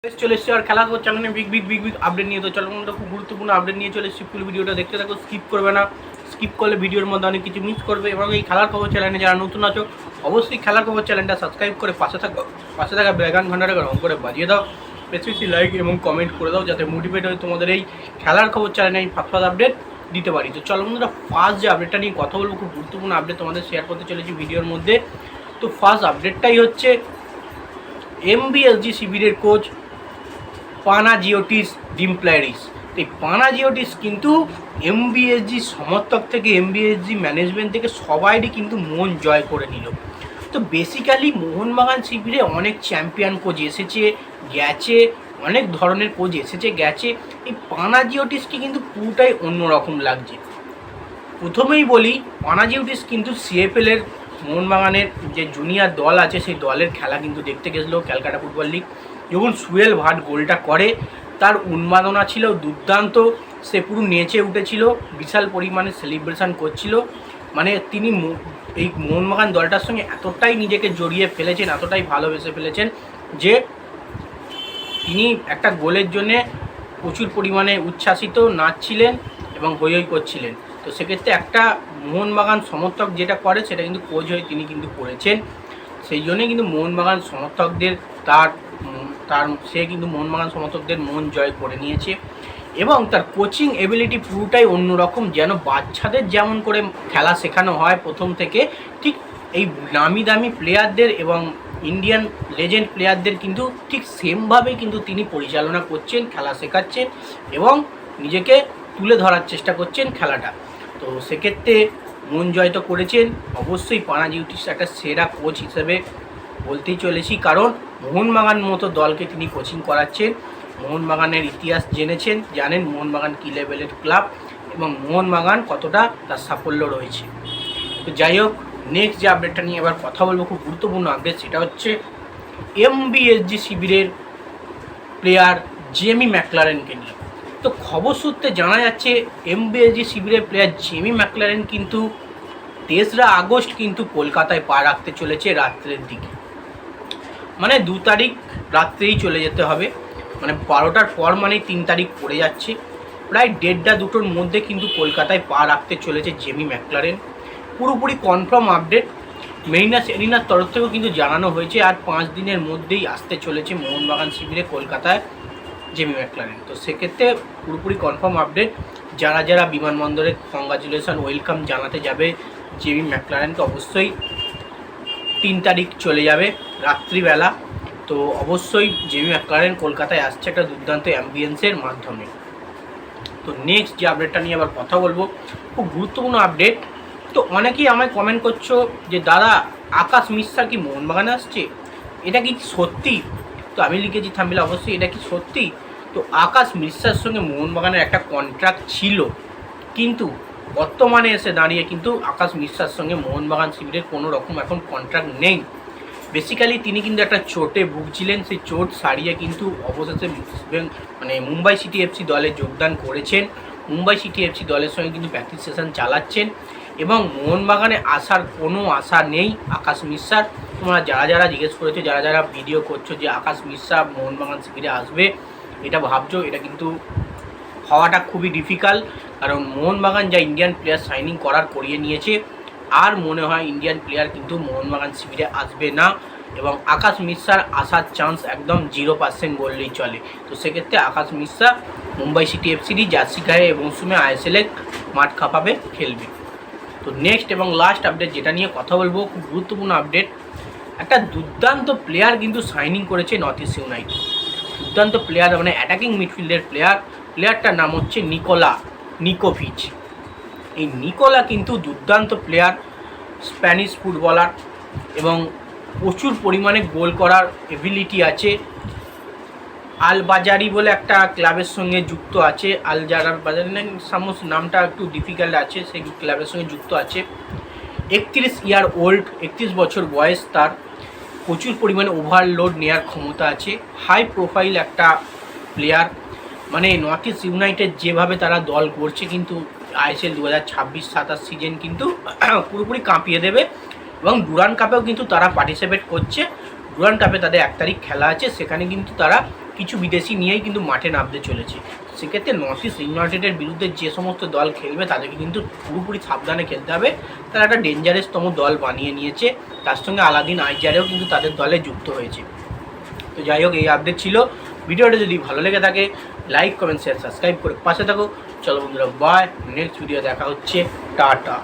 চলে এসেছি আর খেলা খবর চ্যানেলে big big big big update নিয়ে। তো চলো মধ্যে খুব গুরুত্বপূর্ণ আপডেট নিয়ে চলে এসেছি। ফুল ভিডিওটা দেখতে থাকো, স্কিপ করবে না। স্কিপ করলে ভিডিওর মধ্যে অনেক কিছু মিস করবে। এবং এই খেলার খবর চ্যানেলে যারা নতুন আছো অবশ্যই খেলার খবর চ্যানেলটা সাবস্ক্রাইব করে পাশে থাকা বেগান ঘন্টাটাকে রং করে বাজিয়ে দাও। বেশি বেশি লাইক এবং কমেন্ট করে দাও যাতে মোটিভেট হয় তোমাদের এই খেলার খবর চ্যানেলে এই ফাস্ট আপডেট দিতে পারি। তো চলো বন্ধুরা, ফার্স্ট যে আপডেটটা নিয়ে কথা বলবো, খুব গুরুত্বপূর্ণ আপডেট তোমাদের শেয়ার করতে চলেছি ভিডিওর মধ্যে। তো ফার্স্ট আপডেটটাই হচ্ছে এমবিএসজি শিবিরের কোচ পানাজিওটিস ডিমপ্লারিস। এই পানাজিওটিস কিন্তু এমবিএসজি সমর্থক থেকে এমবিএসজি ম্যানেজমেন্ট থেকে সবাইরই কিন্তু মন জয় করে নিল। তো বেসিক্যালি মোহনবাগান শিবিরে অনেক চ্যাম্পিয়ন কোচ এসেছে গেছে, অনেক ধরনের কোচ এসেছে গেছে। এই পানাজিওটিসকে কিন্তু পুরোটাই অন্যরকম লাগছে। প্রথমেই বলি, পানাজিওটিস কিন্তু সিএফএলের মোহনবাগানের যে জুনিয়র দল আছে সেই দলের খেলা কিন্তু দেখতে গেছিলো ক্যালকাটা ফুটবল লিগ। যখন সুয়েল ভাট গোলটা করে তার উন্মাদনা ছিল দুর্দান্ত, সে পুরো নেচে উঠেছিল, বিশাল পরিমাণে সেলিব্রেশন করছিল। মানে তিনি এই মোহনবাগান দলটার সঙ্গে এতটাই নিজেকে জড়িয়ে ফেলেছেন, এতটাই ভালোবেসে ফেলেছেন যে তিনি একটা গোলের জন্যে প্রচুর পরিমাণে উচ্ছ্বাসিত, নাচছিলেন এবং হৈ হৈ করছিলেন। তো সেক্ষেত্রে একটা মোহনবাগান সমর্থক যেটা করে সেটা কিন্তু কোচ হয়ে তিনি কিন্তু করেছেন। সেই জন্যই কিন্তু মোহনবাগান সমর্থকদের সে কিন্তু মোহনবাগান সমর্থকদের মন জয় করে নিয়েছে। এবং তার কোচিং এবিলিটি পুরোটাই অন্যরকম, যেন বাচ্চাদের যেমন করে খেলা শেখানো হয় প্রথম থেকে, ঠিক এই নামি দামি প্লেয়ারদের এবং ইন্ডিয়ান লেজেন্ড প্লেয়ারদের কিন্তু ঠিক সেমভাবেই কিন্তু তিনি পরিচালনা করছেন, খেলা শেখাচ্ছেন এবং নিজেকে তুলে ধরার চেষ্টা করছেন খেলাটা। তো সেক্ষেত্রে মন জয় তো করেছেন। অবশ্যই পানাজিওটিস একটা সেরা কোচ হিসেবে বলতেই চলেছি, কারণ মোহনবাগান মতো দলকে তিনি কোচিং করাচ্ছেন। মোহনবাগানের ইতিহাস জেনেছেন, জানেন মোহনবাগান কী লেভেলের ক্লাব এবং মোহনবাগান কতটা তার সাফল্য রয়েছে। তো যাই হোক, নেক্সট যে আপডেটটা নিয়ে এবার কথা বলবো, খুব গুরুত্বপূর্ণ আপডেট, সেটা হচ্ছে এমবিএসজি শিবিরের প্লেয়ার জেমি ম্যাকলারেনকে নিয়ে। তো খবর সূত্রে জানা যাচ্ছে এমবিএসজি শিবিরের প্লেয়ার জেমি ম্যাকলারেন কিন্তু 3রা আগস্ট কিন্তু কলকাতায় পা রাখতে চলেছে রাত্রের দিকে। মানে 2 তারিখ রাত্রেই চলে যেতে হবে, মানে 12টার পর মানে 3 তারিখ পড়ে যাচ্ছে। প্রায় 1:30-2টোর মধ্যে কিন্তু কলকাতায় পা রাখতে চলেছে জেমি ম্যাকলারেন। পুরোপুরি কনফার্ম আপডেট মেরিনাস এরিনার তরফ থেকেও কিন্তু জানানো হয়েছে, আর 5 দিনের মধ্যেই আসতে চলেছে মোহনবাগান শিবিরে কলকাতায় জেমি ম্যাকলারেন। তো সেক্ষেত্রে পুরোপুরি কনফার্ম আপডেট। যারা যারা বিমানবন্দরে কংগ্রাচুলেশন ওয়েলকাম জানাতে যাবে জেমি ম্যাকলারেনকে, অবশ্যই 3 তারিখ চলে যাবে রাত্রিবেলা। তো অবশ্যই জেমি ম্যাকলারেন কলকাতায় আসছে একটা দুর্দান্ত অ্যাম্বিয়েন্সের মাধ্যমে। তো নেক্সট যে আপডেটটা নিয়ে আবার কথা বলবো, খুব গুরুত্বপূর্ণ আপডেট। তো অনেকেই আমায় কমেন্ট করছো যে দাদা আকাশ মিশ্রা কি মোহনবাগানে আসছে, এটা কি সত্যি? তো আমি লিখেছি থাম্বনেলে, অবশ্যই এটা কি সত্যি। তো আকাশ মিশ্রার সঙ্গে মোহনবাগানের একটা কন্ট্রাক্ট ছিল, কিন্তু বর্তমানে এসে দাঁড়িয়ে কিন্তু আকাশ মিশ্রার সঙ্গে মোহনবাগান শিবিরের কোনো রকম এখন কন্ট্রাক্ট নেই। বেসিক্যালি তিনি কিন্তু একটা চোটে ভুগছিলেন, সেই চোট সারিয়ে কিন্তু অবশেষে মুম্বাই সিটি এফসি দলে যোগদান করেছেন। মুম্বাই সিটি এফসি দলের সঙ্গে কিন্তু প্র্যাকটিস সেশন চালাচ্ছেন এবং মোহনবাগানে আসার কোনো আশা নেই আকাশ মিশ্রার। তোমরা যারা যারা জিজ্ঞেস করেছো, যারা যারা ভিডিও করছো যে আকাশ মিশ্রা মোহনবাগান শিবিরে আসবে, এটা ভাবছো, এটা কিন্তু হওয়াটা খুবই ডিফিকাল্ট। কারণ মোহনবাগান যা ইন্ডিয়ান প্লেয়ার সাইনিং করিয়ে নিয়েছে, আর মনে হয় ইন্ডিয়ান প্লেয়ার কিন্তু মোহনবাগান শিবিরে আসবে না এবং আকাশ মিশ্রার আসার চান্স একদম 0% বললেই চলে। তো সেক্ষেত্রে আকাশ মিশ্রা মুম্বাই সিটি এফসিরই জার্সি গায়ে মৌসুমে আইএসএলে মাঠ কাঁপাবে, খেলবে। তো নেক্সট এবং লাস্ট আপডেট যেটা নিয়ে কথা বলবো, খুব গুরুত্বপূর্ণ আপডেট। একটা দুর্দান্ত প্লেয়ার কিন্তু সাইনিং করেছে নর্থ ইস্ট ইউনাইটেড। দুর্দান্ত প্লেয়ার, মানে অ্যাটাকিং মিডফিল্ডের প্লেয়ারটার নাম হচ্ছে নিকোভিচ। এই নিকোলা কিন্তু দুর্দান্ত প্লেয়ার, স্প্যানিশ ফুটবলার এবং প্রচুর পরিমাণে গোল করার এবিলিটি আছে। আলবাজারি বলে একটা ক্লাবের সঙ্গে যুক্ত আছে, বাজারি নামটা একটু ডিফিকাল্ট আছে, সেই ক্লাবের সঙ্গে যুক্ত আছে। 31 বছর বয়স তার। প্রচুর পরিমাণে ওভারলোড নেওয়ার ক্ষমতা আছে, হাই প্রোফাইল একটা প্লেয়ার। মানে নর্থ ইস্ট ইউনাইটেড যেভাবে তারা দল করছে, কিন্তু আইএসএল 2026-27 সিজন কিন্তু পুরোপুরি কাঁপিয়ে দেবে। এবং ডুরান্ড কাপেও কিন্তু তারা পার্টিসিপেট করছে। ডুরান্ড কাপে তাদের 1 তারিখ খেলা আছে, সেখানে কিন্তু তারা কিছু বিদেশি নিয়েই কিন্তু মাঠে নামতে চলেছে। সেক্ষেত্রে নর্থ ইস্ট ইউনাইটেডের বিরুদ্ধে যে সমস্ত দল খেলবে তাদেরকে কিন্তু পুরোপুরি সাবধানে খেলতে হবে। তারা একটা ডেঞ্জারাসতম দল বানিয়ে নিয়েছে, তার সঙ্গে আলাদিন আইজারেও কিন্তু তাদের দলে যুক্ত হয়েছে। তো যাই হোক, এই আপডেট ছিল। ভিডিওটা যদি ভালো লেগে থাকে লাইক কমেন্ট শেয়ার সাবস্ক্রাইব করে পাশে থাকো। চলো বন্ধুরা, বাই, নেক্সট ভিডিও দেখা হচ্ছে, টাটা।